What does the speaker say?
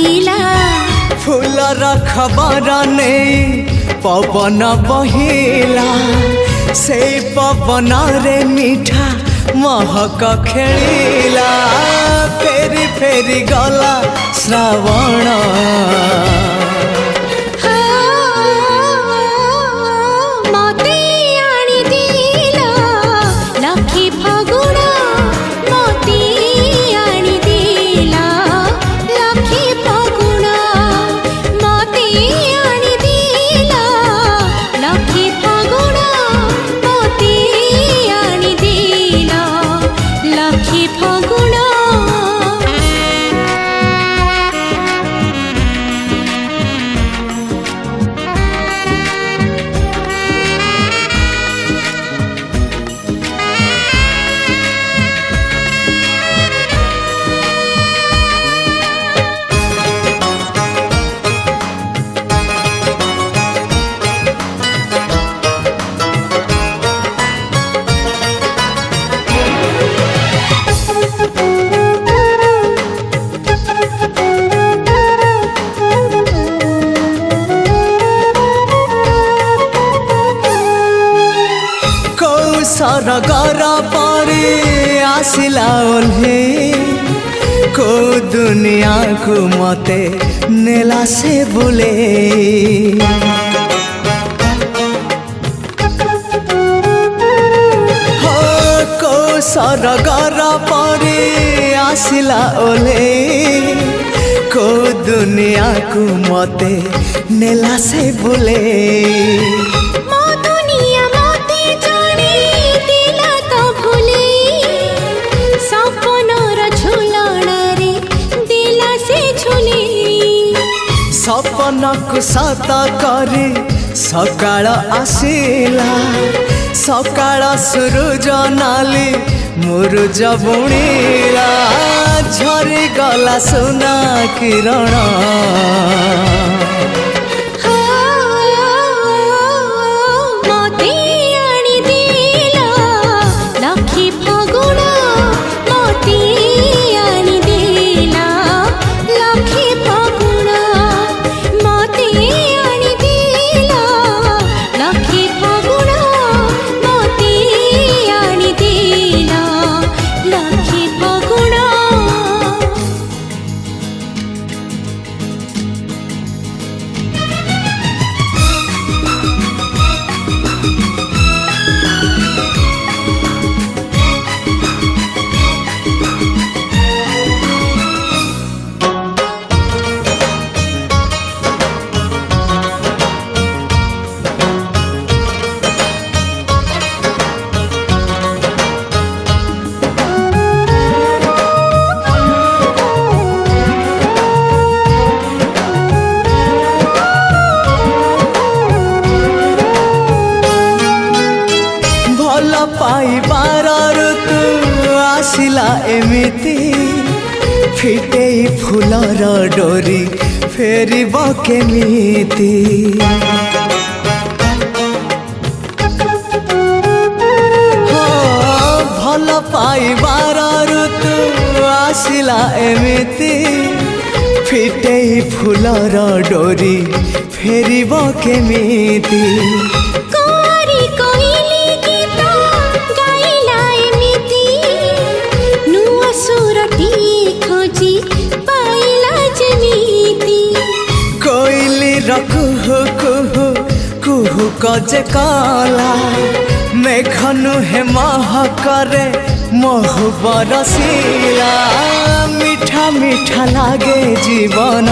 ଆସିଲା फूलर खबर नहीं पवन बहिला से पवन रे मीठा महक खेलिला फेरी फेरी गला श्रावण मते आनी दिला लखी फगुण मते आनी दिला लखी फगुण मते आनी दिला लखी फगुण मते आनी दिला लखी फगुण सरगर परी आसिला ओल्हे को दुनिया को मते नेला से बुले हो को सरगर परी आसिला ओल्हे को दुनिया को मते नेला से बुले सपन को सत करे सकाळ आसिला सकाळ सूरज नाली मुरुज बुणीला झरी गला सुना किरण पाइबार ऋतु आसिला एमिति फिटे फूलर डोरी फेरिब केमिति भल पाइबार ऋतु आसिला एमिति फिटे फूलर डोरी फेरिब केमिति कुहु कुहु कुहु कजे काला मेघनु हे महकरे महु बरसीला मीठा मीठा लागे जीवन।